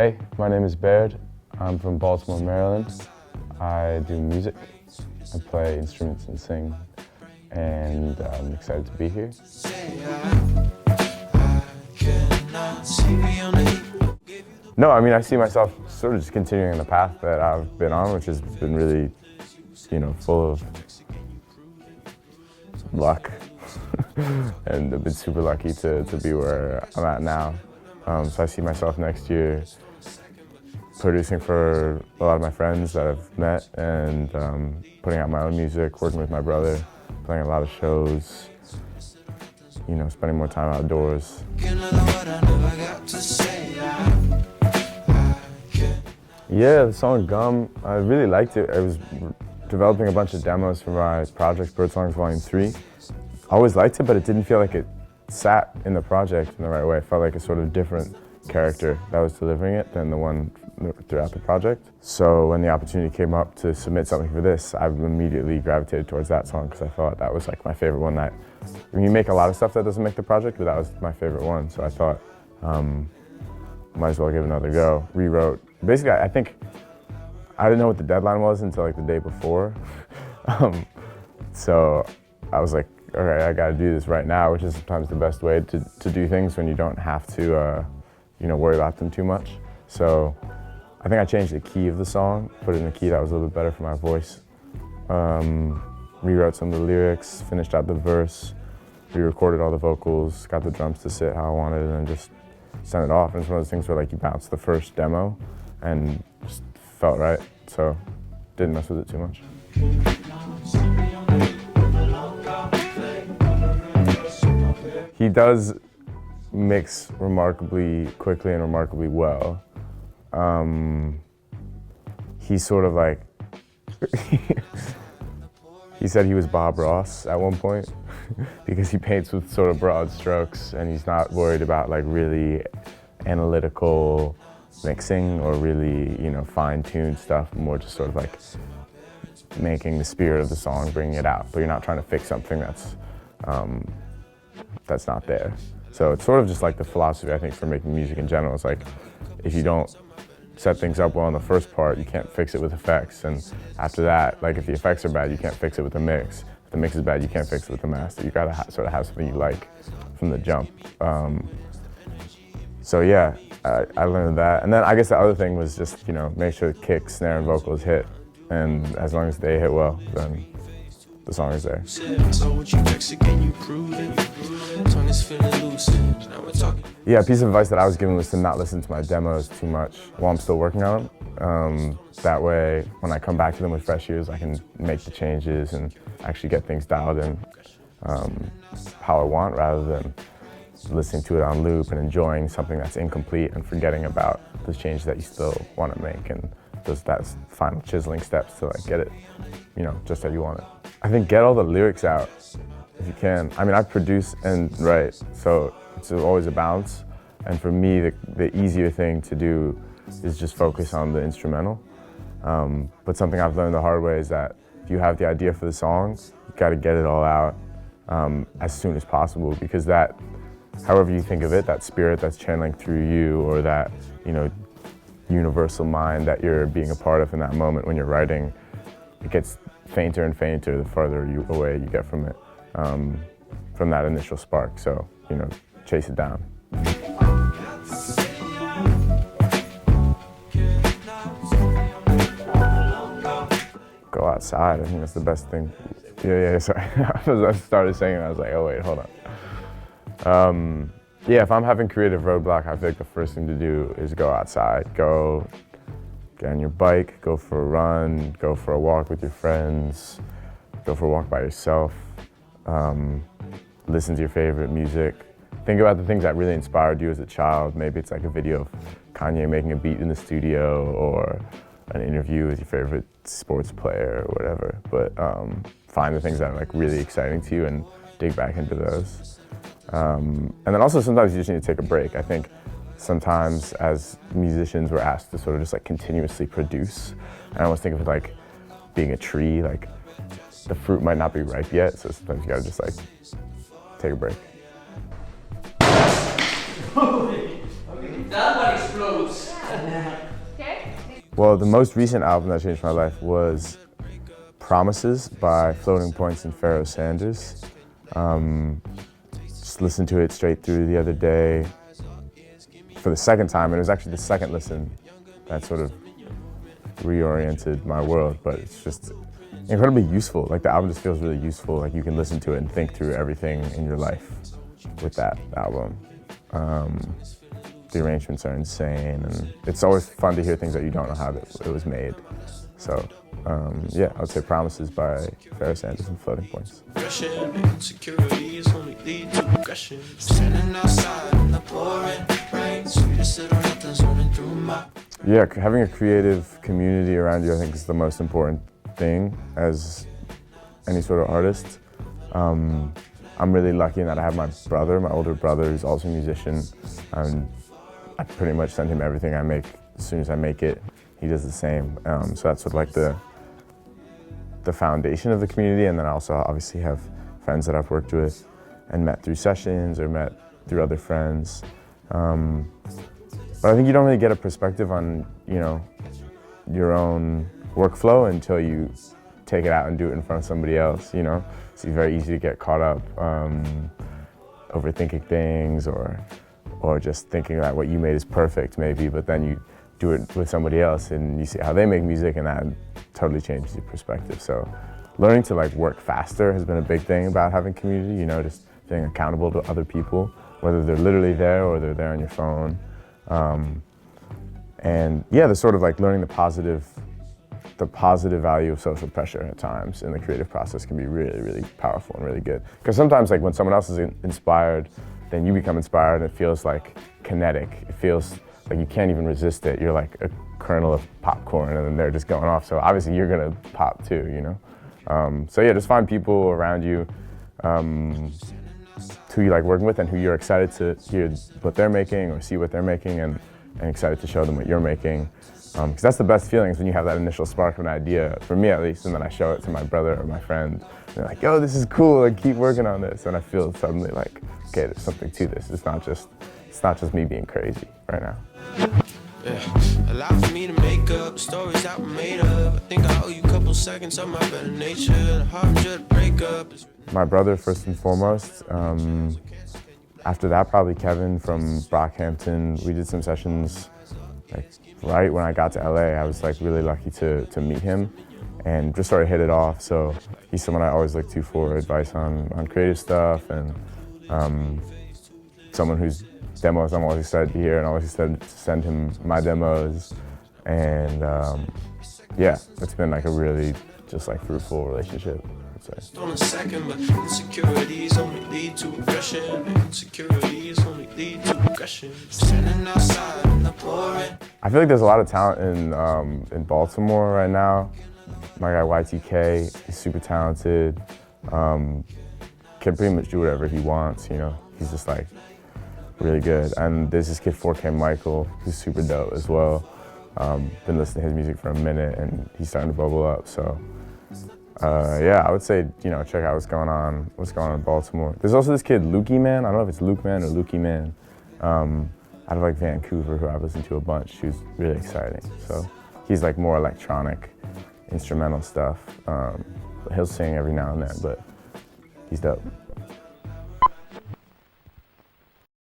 Hey, my name is Baird. I'm from Baltimore, Maryland. I do music. I play instruments and sing, and I'm excited to be here. No, I mean, I see myself sort of just continuing the path that I've been on, which has been really, full of luck. And I've been super lucky to be where I'm at now. So I see myself next year producing for a lot of my friends that I've met and putting out my own music, working with my brother, playing a lot of shows, spending more time outdoors. Yeah, the song Gum, I really liked it. I was developing a bunch of demos for my project, Bird Songs Volume 3. I always liked it, but it didn't feel like it sat in the project in the right way. It felt like a sort of different character that was delivering it than the one throughout the project. So when the opportunity came up to submit something for this, I immediately gravitated towards that song because I thought that was like my favorite one. You make a lot of stuff that doesn't make the project, but that was my favorite one. So I thought, might as well give it another go. Rewrote. Basically, I think I didn't know what the deadline was until like the day before. So I was like, okay, I gotta do this right now, which is sometimes the best way to do things when you don't have to, worry about them too much. So I think I changed the key of the song, put it in a key that was a little bit better for my voice. Rewrote some of the lyrics, finished out the verse, re-recorded all the vocals, got the drums to sit how I wanted, and then just sent it off. And it's one of those things where like you bounce the first demo and just felt right, so didn't mess with it too much. He does mix remarkably quickly and remarkably well. He's sort of like, he said he was Bob Ross at one point because he paints with sort of broad strokes and he's not worried about like really analytical mixing or really, fine-tuned stuff, more just sort of like making the spirit of the song, bringing it out, but you're not trying to fix something that's not there. So it's sort of just like the philosophy, I think, for making music in general. It's like, if you don't set things up well in the first part, you can't fix it with effects. And after that, like if the effects are bad, you can't fix it with the mix. If the mix is bad, you can't fix it with the master. You gotta sort of have something you like from the jump. So yeah, I learned that. And then I guess the other thing was just, make sure the kick, snare, and vocals hit. And as long as they hit well, then the song is there. Yeah, a piece of advice that I was given was to not listen to my demos too much while I'm still working on them. That way, when I come back to them with fresh ears, I can make the changes and actually get things dialed in how I want, rather than listening to it on loop and enjoying something that's incomplete and forgetting about those changes that you still want to make and that's final chiseling steps to like get it, just how you want it. I think get all the lyrics out if you can. I mean, I produce and write, so it's always a balance. And for me, the easier thing to do is just focus on the instrumental. But something I've learned the hard way is that if you have the idea for the song, you got to get it all out as soon as possible, because that, however you think of it, that spirit that's channeling through you, or that, universal mind that you're being a part of in that moment when you're writing, it gets fainter and fainter the farther away you get from it, from that initial spark. So, chase it down. Go outside, I think that's the best thing. Yeah, sorry. I started saying it, I was like, oh wait, hold on. Yeah, if I'm having creative roadblock, I think the first thing to do is go outside. Go get on your bike, go for a run, go for a walk with your friends, go for a walk by yourself, listen to your favorite music. Think about the things that really inspired you as a child. Maybe it's like a video of Kanye making a beat in the studio, or an interview with your favorite sports player or whatever. But find the things that are like really exciting to you and dig back into those. And then also sometimes you just need to take a break. I think sometimes as musicians we're asked to sort of just like continuously produce. And I almost think of it like being a tree, like the fruit might not be ripe yet, so sometimes you gotta just like take a break. That one explodes. Well, the most recent album that changed my life was Promises by Floating Points and Pharoah Sanders. Just listened to it straight through the other day for the second time, and it was actually the second listen that sort of reoriented my world, but it's just incredibly useful. Like, the album just feels really useful. Like, you can listen to it and think through everything in your life with that album. The arrangements are insane, and it's always fun to hear things that you don't know how it was made. So, yeah, I would say Promises by Pharoah Sanders and Floating Points. Yeah, having a creative community around you, I think, is the most important thing as any sort of artist. I'm really lucky in that I have my older brother, who's also a musician. I pretty much send him everything I make as soon as I make it. He does the same. So that's sort of like the foundation of the community. And then I also obviously have friends that I've worked with and met through sessions or met through other friends. But I think you don't really get a perspective on, your own workflow until you take it out and do it in front of somebody else, So it's very easy to get caught up overthinking things or just thinking that what you made is perfect maybe, but then you do it with somebody else and you see how they make music, and that totally changes your perspective. So learning to work faster has been a big thing about having community, just being accountable to other people, whether they're literally there or they're there on your phone. And yeah, the sort of learning the positive value of social pressure at times in the creative process can be really, really powerful and really good. Because sometimes when someone else is inspired, then you become inspired, and it feels kinetic. It feels like you can't even resist it. You're like a kernel of popcorn, and then they're just going off. So obviously you're gonna pop too, So yeah, just find people around you who you like working with and who you're excited to hear what they're making or see what they're making, and excited to show them what you're making. Because that's the best feeling, is when you have that initial spark of an idea, for me at least, and then I show it to my brother or my friend. And they're like, yo, this is cool, keep working on this. And I feel suddenly okay, there's something to this. It's not just me being crazy right now. Yeah, allow for me to make up stories that were made up. I think I owe you a couple seconds of my better nature. The hard to break up. My brother, first and foremost. After that, probably Kevin from Brockhampton. We did some sessions right when I got to LA. I was really lucky to meet him and just sort of hit it off. So he's someone I always look to for advice on creative stuff, and someone whose demos I'm always excited to hear and always excited to send him my demos. And yeah, it's been a really just fruitful relationship, I'd say. On a second, but insecurities only lead to aggression. Insecurities only lead to aggression. Standing outside in the pouring. I feel like there's a lot of talent in Baltimore right now. My guy YTK is super talented. Can pretty much do whatever he wants, He's just really good. And there's this kid 4K Michael, who's super dope as well. Been listening to his music for a minute, and he's starting to bubble up. So yeah, I would say check out what's going on in Baltimore. There's also this kid Lukey Man. I don't know if it's Luke Man or Lukey Man, out of Vancouver, who I've listened to a bunch. Who's really exciting. So he's more electronic, instrumental stuff. He'll sing every now and then, but he's dope.